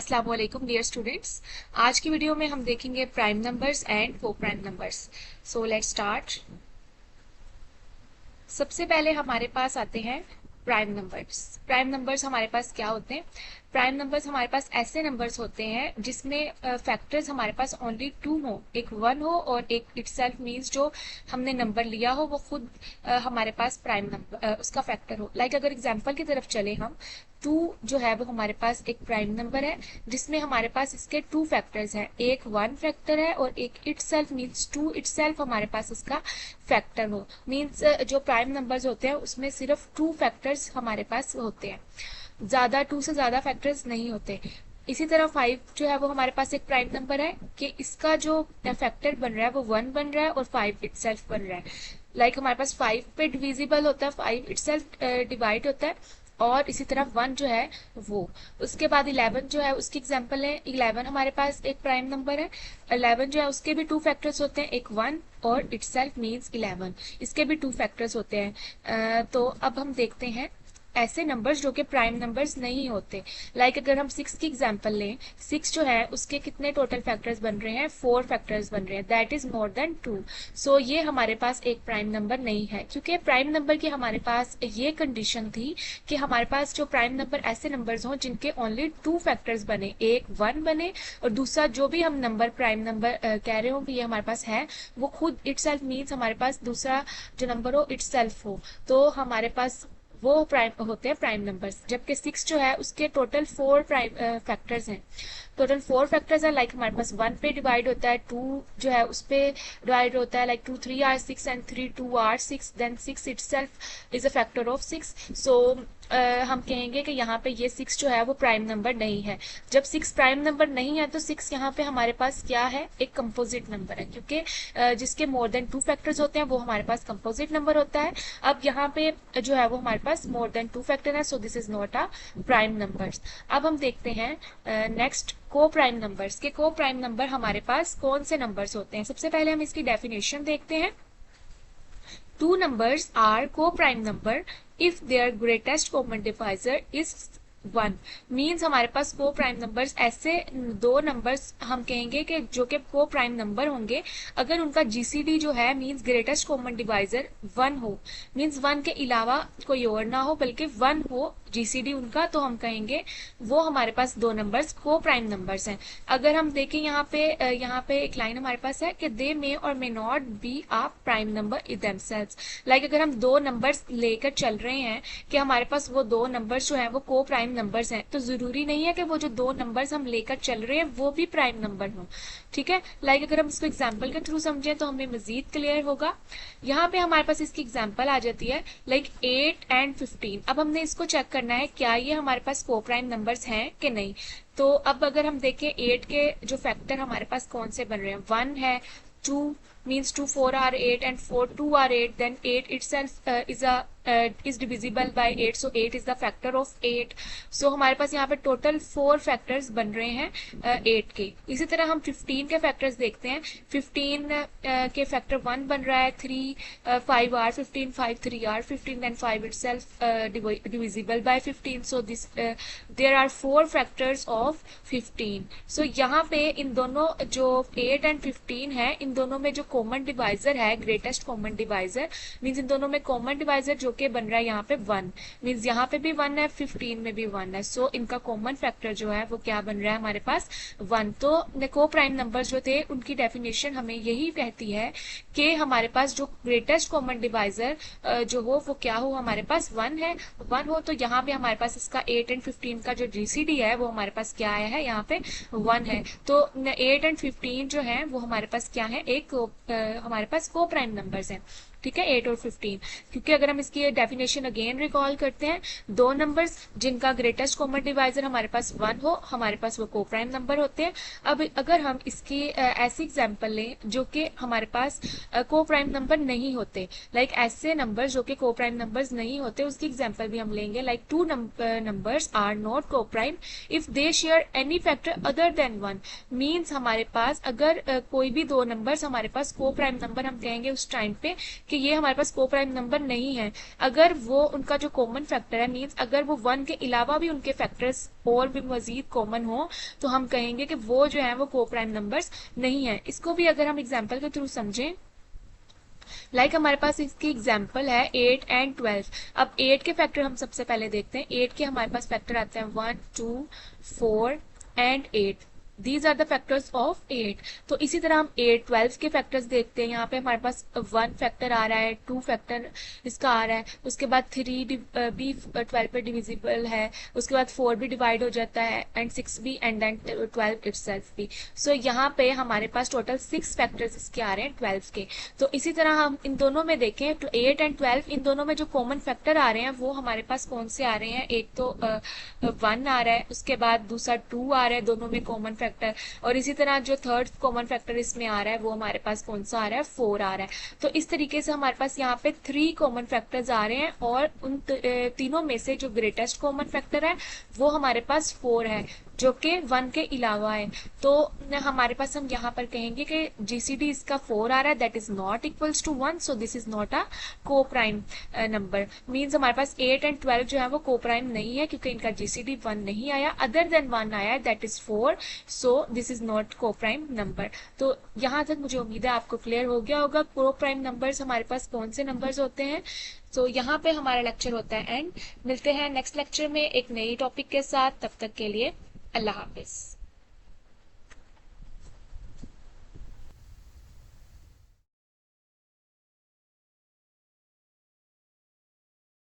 अस्सलाम वालेकुम dear students. आज की वीडियो में हम देखेंगे प्राइम नंबर्स एंड को prime numbers. So let's start. सबसे पहले हमारे पास आते हैं प्राइम नंबर्स। प्राइम नंबर्स हमारे पास क्या होते हैं? प्राइम नंबर्स हमारे पास ऐसे नंबर्स होते हैं जिसमें फैक्टर्स हमारे पास ओनली टू हो, एक वन हो और एक इटसेल्फ मींस जो हमने नंबर लिया हो वो खुद हमारे पास प्राइम नंबर उसका फैक्टर हो। लाइक अगर एग्जांपल की तरफ चले हम, टू जो है वो हमारे पास एक प्राइम नंबर है जिसमें हमारे पास इसके टू फैक्टर्स हैं, एक वन फैक्टर है और एक इटसेल्फ मींस टू इटसेल्फ हमारे पास उसका फैक्टर हो। मींस जो प्राइम नंबर्स होते हैं उसमें सिर्फ टू फैक्टर्स हमारे पास होते हैं, ज्यादा टू से ज्यादा फैक्टर्स नहीं होते। इसी तरह फाइव जो है वो हमारे पास एक प्राइम नंबर है कि इसका जो फैक्टर बन रहा है वो वन बन रहा है और फाइव इटसेल्फ बन रहा है। लाइक हमारे पास फाइव पे डिविजिबल होता है, फाइव इटसेल्फ डिवाइड होता है और इसी तरह वन जो है वो। उसके बाद 11 जो है उसकी एग्जांपल है, 11 हमारे पास एक प्राइम नंबर है। 11 जो है उसके भी टू फैक्टर्स होते हैं, एक वन और इटसेल्फ मींस 11, इसके भी टू फैक्टर्स होते हैं। तो अब हम देखते हैं ऐसे नंबर्स जो कि प्राइम नंबर्स नहीं होते। लाइक अगर हम 6 की एग्जांपल लें, 6 जो है उसके कितने टोटल फैक्टर्स बन रहे हैं? 4 फैक्टर्स बन रहे हैं, दैट इज मोर देन 2। सो ये हमारे पास एक प्राइम नंबर नहीं है, क्योंकि प्राइम नंबर की हमारे पास ये कंडीशन थी कि हमारे पास जो प्राइम नंबर ऐसे नंबर्स हों जिनके ओनली टू फैक्टर्स बने, एक वन बने और दूसरा जो भी हम नंबर प्राइम नंबर कह रहे हो कि ये हमारे पास है वो खुद इटसेल्फ मींस हमारे पास दूसरा जो नंबर हो इटसेल्फ हो, तो हमारे पास वो प्राइम होते हैं प्राइम नंबर्स। जबकि 6 जो है उसके टोटल 4 प्राइम फैक्टर्स हैं, टोटल 4 फैक्टर्स है। लाइक हमारे पास 1 पे डिवाइड होता है, 2 जो है उस पे डिवाइड होता है, like 2 3 are 6 and 3 2 are 6, then 6 itself is a factor of 6। So हम कहेंगे कि यहाँ पे ये 6 जो है वो प्राइम नंबर नहीं है। जब 6 प्राइम नंबर नहीं है तो 6 यहाँ पे हमारे पास क्या है? एक कंपोजिट नंबर है, क्योंकि जिसके मोर देन टू फैक्टर्स होते हैं वो हमारे पास कंपोजिट नंबर होता है। अब यहाँ पे जो है वो हमारे पास मोर देन टू फैक्टर है, सो this is not a prime numbers. अब हम देखते हैं नेक्स्ट को प्राइम नंबर्स के। को प्राइम नंबर हमारे पास कौन से नंबर्स होते हैं? सबसे पहले हम इसकी डेफिनेशन देखते हैं। Two numbers are co-prime number if their greatest common divisor is 1। Means हमारे पास को प्राइम नंबर्स ऐसे दो नंबर्स हम कहेंगे कि जो कि को प्राइम नंबर होंगे अगर उनका जीसीडी जो है मीन्स ग्रेटेस्ट कॉमन डिवाइजर 1 हो, मीन्स 1 के अलावा कोई और ना हो बल्कि 1 हो जीसीडी उनका, तो हम कहेंगे वो हमारे पास दो नंबर्स को प्राइम नंबर्स हैं। अगर हम देखें यहाँ पे एक लाइन हमारे पास है कि दे मे और may not be a prime number in themselves. Like अगर हम दो नंबर्स लेकर चल रहे हैं कि हमारे पास वो दो नंबर्स जो है वो को प्राइम नंबर्स हैं, तो जरूरी नहीं है कि वो जो दो नंबर्स हम लेकर चल रहे हैं वो भी प्राइम नंबर हो। ठीक है, लाइक अगर हम इसको एग्जांपल के थ्रू समझें तो हमें मजीद क्लियर होगा। यहाँ पे हमारे पास इसकी एग्जांपल आ जाती है लाइक 8 एंड 15। अब हमने इसको चेक करना है क्या ये हमारे पास को प्राइम नंबर्स हैं कि नहीं। तो अब अगर हम देखें 8 के जो फैक्टर हमारे पास कौन से बन रहे हैं, 1 है, 2 means 2 4 are 8 and 4 2 are 8, then 8 itself is divisible by 8, so 8 is the factor of 8। so हमारे पास यहाँ पे टोटल 4 फैक्टर्स बन रहे हैं 8 के। इसी तरह हम 15 के फैक्टर्स देखते हैं। 15 के फैक्टर 1 बन रहा है, 3 5 are 15, 5 3 are 15, then 5 itself divisible by 15, so this there are 4 factors of 15। so यहाँ पे इन दोनों जो 8 एंड 15 है इन दोनों में जो कॉमन डिवाइजर है, ग्रेटेस्ट कॉमन डिवाइजर मींस इन दोनों में कॉमन डिवाइजर जो कि बन रहा है यहाँ पे 1, मींस यहाँ पे भी 1 है, 15 में भी 1 है। सो इनका कॉमन फैक्टर जो है वो क्या बन रहा है हमारे पास? 1। तो को प्राइम नंबर जो थे उनकी डेफिनेशन हमें यही कहती है कि हमारे पास जो ग्रेटेस्ट कॉमन डिवाइजर जो हो वो क्या हो, हमारे पास 1 है, 1 हो। तो यहाँ पे हमारे पास इसका 8 एंड 15 का जो जीसीडी है वो हमारे पास क्या आया है? यहाँ पे 1 है। तो 8 एंड 15 जो है वो हमारे पास क्या है? एक हमारे पास को प्राइम नंबर्स हैं। ठीक है, 8 और 15, क्योंकि अगर हम इसकी डेफिनेशन अगेन रिकॉल करते हैं, दो नंबर्स जिनका ग्रेटेस्ट कॉमन डिवाइजर हमारे पास 1 हो हमारे पास वो को प्राइम नंबर होते हैं। अब अगर हम इसकी ऐसी एग्जांपल लें जो कि हमारे पास को प्राइम नंबर नहीं होते, लाइक ऐसे नंबर्स जो कि को प्राइम नंबर्स नहीं होते, उसकी एग्जांपल भी हम लेंगे। लाइक 2 नंबर्स आर नॉट को prime if they share any factor other than 1। Means हमारे पास अगर कोई भी दो नंबर्स हमारे पास को प्राइम नंबर हम कहेंगे उस टाइम पे कि ये हमारे पास को प्राइम नंबर नहीं है। अगर वो उनका जो कॉमन फैक्टर है, मीन्स अगर वो 1 के अलावा भी उनके फैक्टर्स और भी मजीद कॉमन हो, तो हम कहेंगे कि वो जो है वो को प्राइम नंबर्स नहीं है। इसको भी अगर हम एग्जाम्पल के थ्रू समझें, हमारे पास इसकी एग्जाम्पल है 8 एंड 12। अब 8 के फैक्टर हम सबसे पहले देखते हैं। 8 के हमारे पास फैक्टर आते हैं 1, 2, 4 and 8। These are the factors of 8। तो इसी तरह हम 8 12 के फैक्टर्स देखते हैं। यहाँ पे हमारे पास 1 फैक्टर आ रहा है, 2 फैक्टर इसका आ रहा है, उसके बाद 3 भी 12 पे डिविजिबल है, उसके बाद 4 भी डिवाइड हो जाता है, एंड 6 भी, एंड देन 12 इटसेल्फ भी। सो यहाँ पे हमारे पास टोटल 6 फैक्टर्स इसके आ रहे हैं 12 के। तो इसी तरह हम इन दोनों में देखें तो 8 एंड 12, इन दोनों में जो कॉमन फैक्टर आ रहे हैं वो हमारे पास कौन से आ रहे हैं? एक तो 1 आ रहा है, उसके बाद दूसरा 2 आ रहा है, दोनों में कॉमन फैक्टर। और इसी तरह जो थर्ड कॉमन फैक्टर इसमें आ रहा है वो हमारे पास कौन सा आ रहा है? 4 आ रहा है। तो इस तरीके से हमारे पास यहाँ पे 3 कॉमन फैक्टर्स आ रहे हैं, और उन तीनों में से जो ग्रेटेस्ट कॉमन फैक्टर है वो हमारे पास 4 है, जो कि 1 के अलावा है। तो हमारे पास हम यहाँ पर कहेंगे कि जीसीडी इसका 4 आ रहा है, that is not equals to 1, so this is not a coprime number. Means हमारे पास 8 एंड 12 जो है वो को प्राइम नहीं है, क्योंकि इनका जीसीडी 1 नहीं आया, अदर देन 1 आया है, that is 4, so this is not को प्राइम नंबर। तो यहाँ तक मुझे उम्मीद है आपको क्लियर हो गया होगा को प्राइम नंबर्स हमारे पास कौन से नंबर्स होते हैं। सो यहाँ पे हमारा लेक्चर होता है एंड। मिलते हैं नेक्स्ट लेक्चर में एक नई टॉपिक के साथ, तब तक के लिए अल्लाह हाफिज।